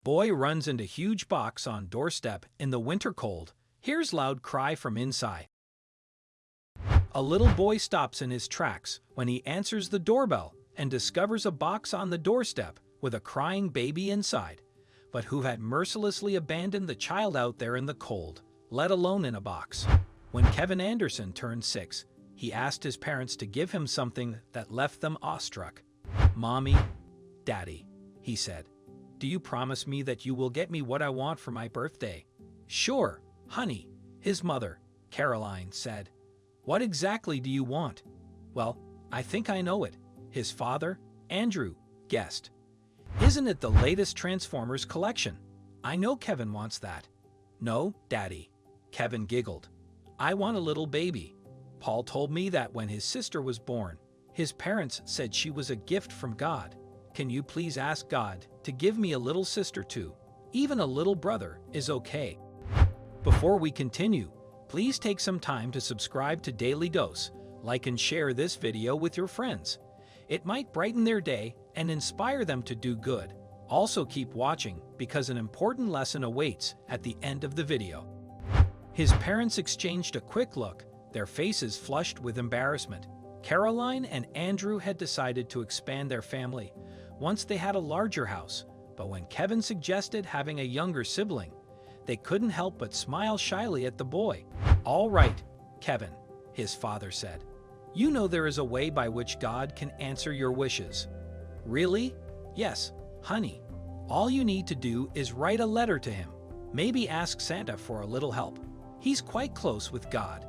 Boy runs into huge box on doorstep in the winter cold. Hears loud cry from inside. A little boy stops in his tracks when he answers the doorbell and discovers a box on the doorstep with a crying baby inside, but who had mercilessly abandoned the child out there in the cold, let alone in a box. When Kevin Anderson turned 6, he asked his parents to give him something that left them awestruck. "Mommy, Daddy," he said, "do you promise me that you will get me what I want for my birthday?" "Sure, honey," his mother, Caroline, said. "What exactly do you want?" "Well, I think I know it," his father, Andrew, guessed. "Isn't it the latest Transformers collection? I know Kevin wants that." "No, Daddy," Kevin giggled. "I want a little baby. Paul told me that when his sister was born, his parents said she was a gift from God. Can you please ask God to give me a little sister too? Even a little brother is okay." Before we continue, please take some time to subscribe to Dailydose, like and share this video with your friends. It might brighten their day and inspire them to do good. Also keep watching because an important lesson awaits at the end of the video. His parents exchanged a quick look, their faces flushed with embarrassment. Caroline and Andrew had decided to expand their family once they had a larger house, but when Kevin suggested having a younger sibling, they couldn't help but smile shyly at the boy. "All right, Kevin," his father said. "You know there is a way by which God can answer your wishes." "Really?" "Yes, honey. All you need to do is write a letter to him. Maybe ask Santa for a little help. He's quite close with God."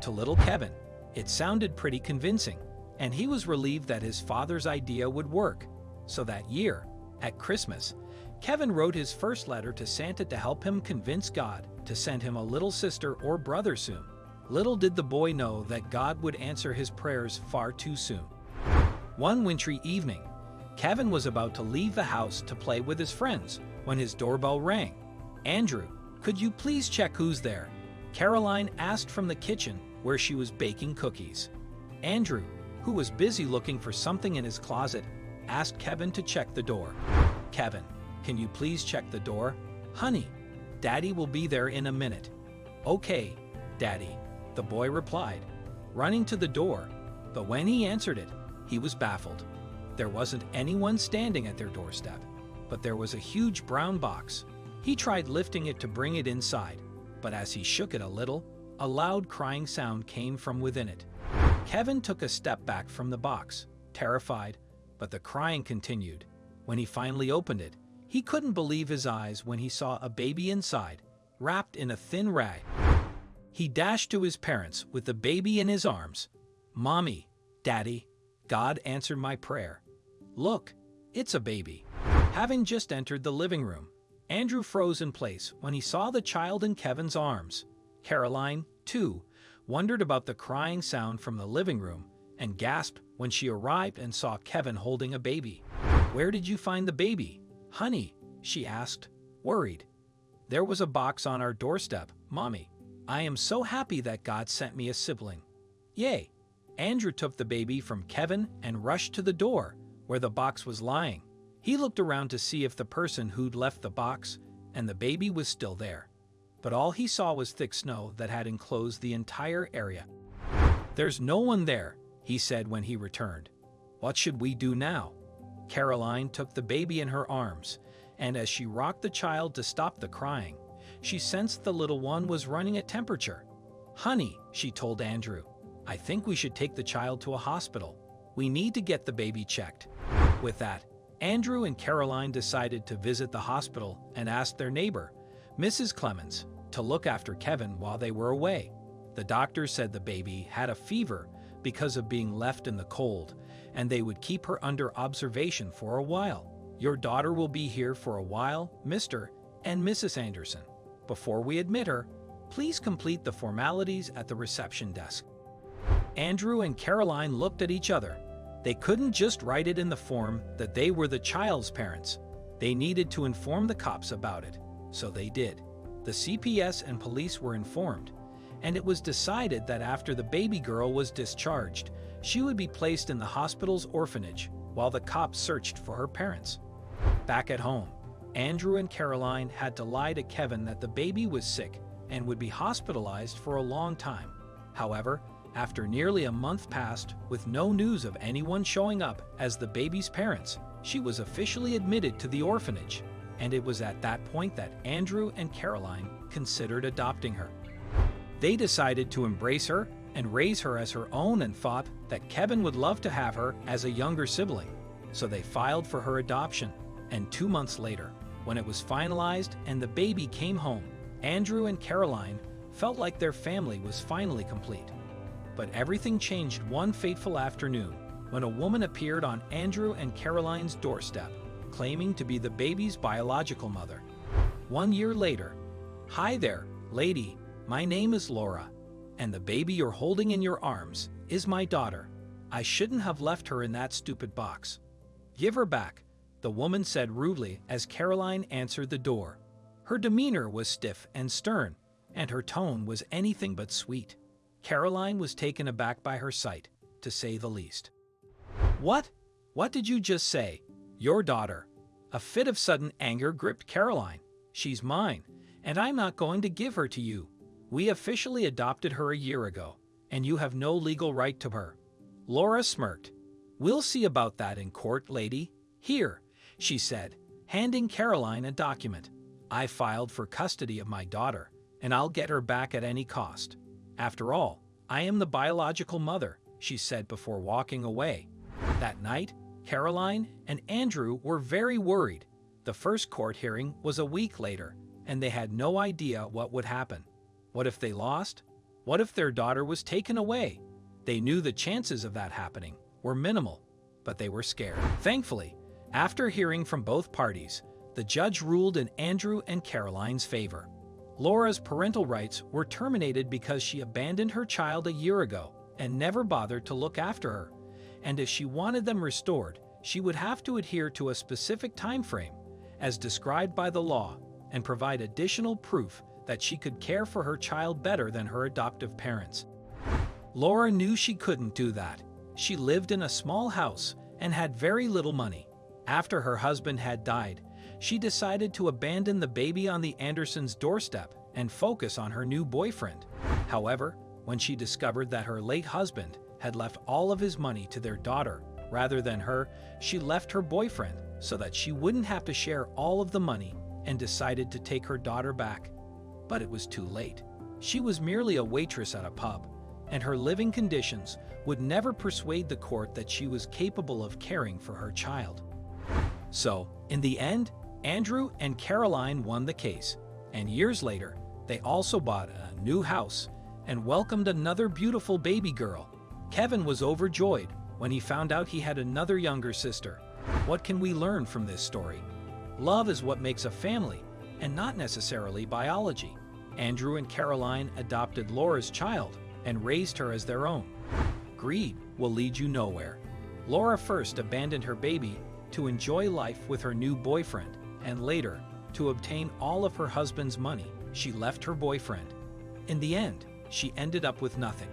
To little Kevin, it sounded pretty convincing, and he was relieved that his father's idea would work. So that year, at Christmas, Kevin wrote his first letter to Santa to help him convince God to send him a little sister or brother soon. Little did the boy know that God would answer his prayers far too soon. One wintry evening, Kevin was about to leave the house to play with his friends when his doorbell rang. "Andrew, could you please check who's there?" Caroline asked from the kitchen where she was baking cookies. Andrew, who was busy looking for something in his closet, asked Kevin to check the door. "Kevin, can you please check the door? Honey, Daddy will be there in a minute." "Okay, Daddy," the boy replied, running to the door, but when he answered it, he was baffled. There wasn't anyone standing at their doorstep, but there was a huge brown box. He tried lifting it to bring it inside, but as he shook it a little, a loud crying sound came from within it. Kevin took a step back from the box, terrified, but the crying continued. When he finally opened it, he couldn't believe his eyes when he saw a baby inside, wrapped in a thin rag. He dashed to his parents with the baby in his arms. "Mommy, Daddy, God answered my prayer. Look, it's a baby." Having just entered the living room, Andrew froze in place when he saw the child in Kevin's arms. Caroline, too, wondered about the crying sound from the living room and gasped when she arrived and saw Kevin holding a baby. "Where did you find the baby, honey?" she asked, worried. "There was a box on our doorstep, Mommy. I am so happy that God sent me a sibling." "Yay!" Andrew took the baby from Kevin and rushed to the door where the box was lying. He looked around to see if the person who'd left the box and the baby was still there, but all he saw was thick snow that had enclosed the entire area. "There's no one there," he said when he returned. "What should we do now?" Caroline took the baby in her arms, and as she rocked the child to stop the crying, she sensed the little one was running a temperature. "Honey," she told Andrew, "I think we should take the child to a hospital. We need to get the baby checked." With that, Andrew and Caroline decided to visit the hospital and asked their neighbor, Mrs. Clemens, to look after Kevin while they were away. The doctor said the baby had a fever because of being left in the cold, and they would keep her under observation for a while. "Your daughter will be here for a while, Mr. and Mrs. Anderson. Before we admit her, please complete the formalities at the reception desk." Andrew and Caroline looked at each other. They couldn't just write it in the form that they were the child's parents. They needed to inform the cops about it, so they did. The CPS and police were informed, and it was decided that after the baby girl was discharged, she would be placed in the hospital's orphanage while the cops searched for her parents. Back at home, Andrew and Caroline had to lie to Kevin that the baby was sick and would be hospitalized for a long time. However, after nearly a month passed with no news of anyone showing up as the baby's parents, she was officially admitted to the orphanage, and it was at that point that Andrew and Caroline considered adopting her. They decided to embrace her and raise her as her own and thought that Kevin would love to have her as a younger sibling, so they filed for her adoption. And 2 months later, when it was finalized and the baby came home, Andrew and Caroline felt like their family was finally complete. But everything changed one fateful afternoon when a woman appeared on Andrew and Caroline's doorstep, claiming to be the baby's biological mother. 1 year later, "Hi there, lady, my name is Laura, and the baby you're holding in your arms is my daughter. I shouldn't have left her in that stupid box. Give her back," the woman said rudely as Caroline answered the door. Her demeanor was stiff and stern, and her tone was anything but sweet. Caroline was taken aback by her sight, to say the least. "What? What did you just say? Your daughter?" A fit of sudden anger gripped Caroline. "She's mine, and I'm not going to give her to you. We officially adopted her a year ago, and you have no legal right to her." Laura smirked. "We'll see about that in court, lady. Here," she said, handing Caroline a document. "I filed for custody of my daughter, and I'll get her back at any cost. After all, I am the biological mother," she said before walking away. That night, Caroline and Andrew were very worried. The first court hearing was a week later, and they had no idea what would happen. What if they lost? What if their daughter was taken away? They knew the chances of that happening were minimal, but they were scared. Thankfully, after hearing from both parties, the judge ruled in Andrew and Caroline's favor. Laura's parental rights were terminated because she abandoned her child a year ago and never bothered to look after her, and if she wanted them restored, she would have to adhere to a specific time frame, as described by the law, and provide additional proof that she could care for her child better than her adoptive parents. Laura knew she couldn't do that. She lived in a small house and had very little money. After her husband had died, she decided to abandon the baby on the Andersons' doorstep and focus on her new boyfriend. However, when she discovered that her late husband had left all of his money to their daughter rather than her, she left her boyfriend so that she wouldn't have to share all of the money and decided to take her daughter back. But it was too late. She was merely a waitress at a pub, and her living conditions would never persuade the court that she was capable of caring for her child. So, in the end, Andrew and Caroline won the case, and years later, they also bought a new house and welcomed another beautiful baby girl. Kevin was overjoyed when he found out he had another younger sister. What can we learn from this story? Love is what makes a family, and not necessarily biology. Andrew and Caroline adopted Laura's child and raised her as their own. Greed will lead you nowhere. Laura first abandoned her baby to enjoy life with her new boyfriend, and later, to obtain all of her husband's money, she left her boyfriend. In the end, she ended up with nothing.